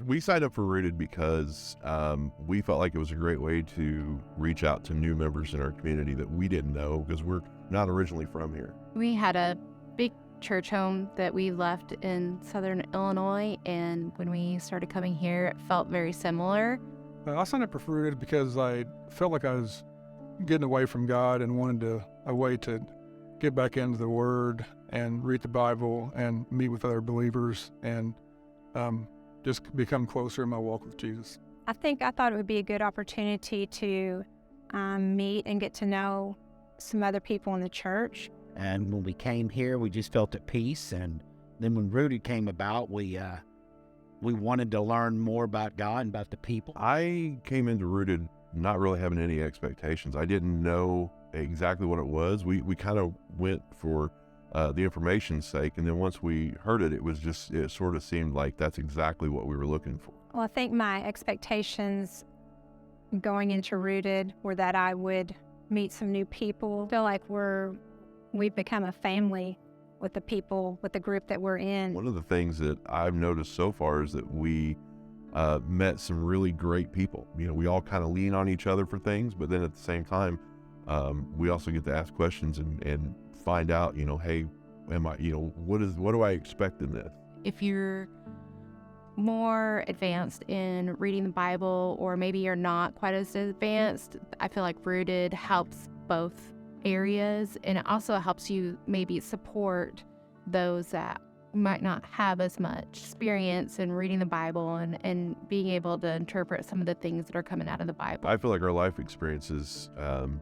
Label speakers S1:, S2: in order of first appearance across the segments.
S1: We signed up for Rooted because we felt like it was a great way to reach out to new members in our community that we didn't know because we're not originally from here.
S2: We had a big church home that we left in Southern Illinois, and when we started coming here, it felt very similar.
S3: I signed up for Rooted because I felt like I was getting away from God and wanted a way to get back into the Word and read the Bible and meet with other believers and just become closer in my walk with Jesus.
S4: I thought it would be a good opportunity to meet and get to know some other people in the church.
S5: And when we came here, we just felt at peace. And then when Rooted came about, we wanted to learn more about God and about the people.
S1: I came into Rooted not really having any expectations. I didn't know exactly what it was. We kind of went for the information's sake, and then once we heard it, it sort of seemed like that's exactly what we were looking for.
S4: Well, I think my expectations going into Rooted were that I would meet some new people. I feel like we've become a family with the people, with the group that we're in.
S1: One of the things that I've noticed so far is that we met some really great people. We all kind of lean on each other for things, but then at the same time, we also get to ask questions and find out, hey, what do I expect in this?
S2: If you're more advanced in reading the Bible, or maybe you're not quite as advanced, I feel like Rooted helps both areas, and it also helps you maybe support those that might not have as much experience in reading the Bible and being able to interpret some of the things that are coming out of the Bible.
S1: I feel like our life experiences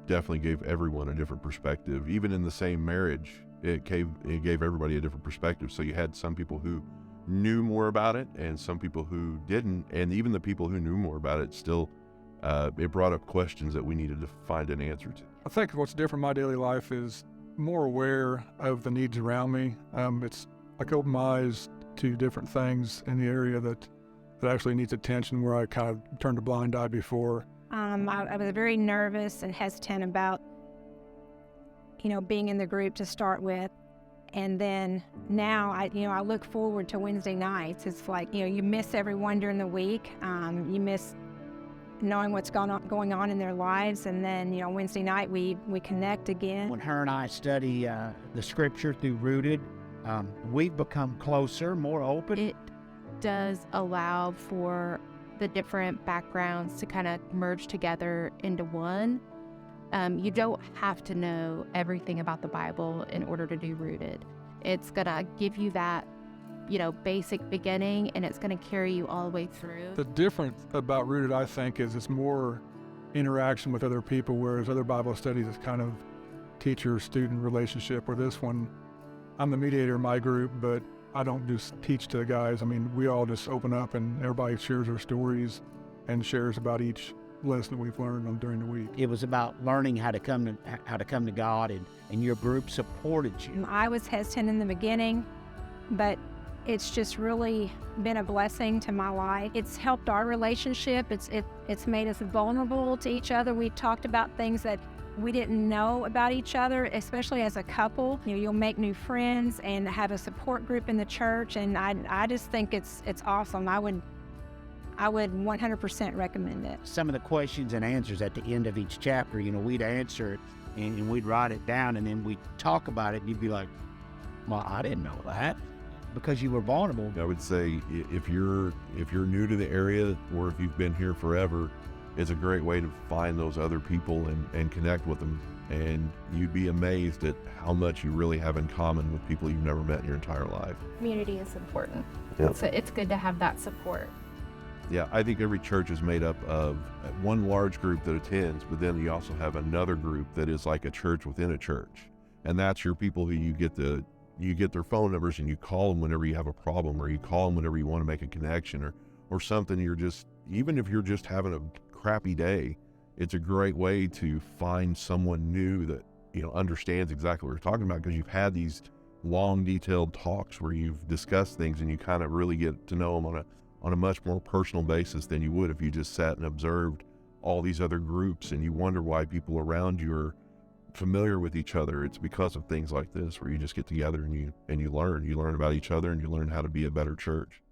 S1: definitely gave everyone a different perspective. Even in the same marriage, it gave everybody a different perspective. So you had some people who knew more about it and some people who didn't, and even the people who knew more about it still, it brought up questions that we needed to find an answer to.
S3: I think what's different in my daily life is more aware of the needs around me. It's like opened my eyes to different things in the area that actually needs attention, where I kind of turned a blind eye before.
S4: I was very nervous and hesitant about, being in the group to start with. And then now I look forward to Wednesday nights. It's like, you miss everyone during the week. You miss knowing what's going on in their lives. And then, Wednesday night we connect again.
S5: When her and I study the scripture through Rooted, we've become closer, more open.
S2: It does allow for the different backgrounds to kind of merge together into one. You don't have to know everything about the Bible in order to do Rooted. It's going to give you that, basic beginning, and it's going to carry you all the way through.
S3: The difference about Rooted, I think, is it's more interaction with other people, whereas other Bible studies is kind of teacher-student relationship, where this one, I'm the mediator in my group, but I don't just teach to the guys. I mean, we all just open up and everybody shares their stories and shares about each lesson that we've learned during the week.
S5: It was about learning how to come to God, and your group supported you.
S4: I was hesitant in the beginning, but it's just really been a blessing to my life. It's helped our relationship. It's made us vulnerable to each other. We've talked about things that we didn't know about each other, especially as a couple. You'll make new friends and have a support group in the church, and I just think it's awesome. I would 100% recommend it.
S5: Some of the questions and answers at the end of each chapter, we'd answer it and we'd write it down, and then we'd talk about it, and you'd be like, well, I didn't know that, because you were vulnerable.
S1: I would say if you're new to the area, or if you've been here forever, it's a great way to find those other people and connect with them. And you'd be amazed at how much you really have in common with people you've never met in your entire life.
S2: Community is important.
S1: Yep.
S2: So it's good to have that support.
S1: Yeah, I think every church is made up of one large group that attends, but then you also have another group that is like a church within a church. And that's your people who you get their phone numbers and you call them whenever you have a problem, or you call them whenever you want to make a connection or something. Even if you're just having a crappy day, it's a great way to find someone new that understands exactly what you're talking about, because you've had these long, detailed talks where you've discussed things and you kind of really get to know them on a much more personal basis than you would if you just sat and observed all these other groups and you wonder why people around you are familiar with each other. It's because of things like this, where you just get together and you learn about each other, and you learn how to be a better church.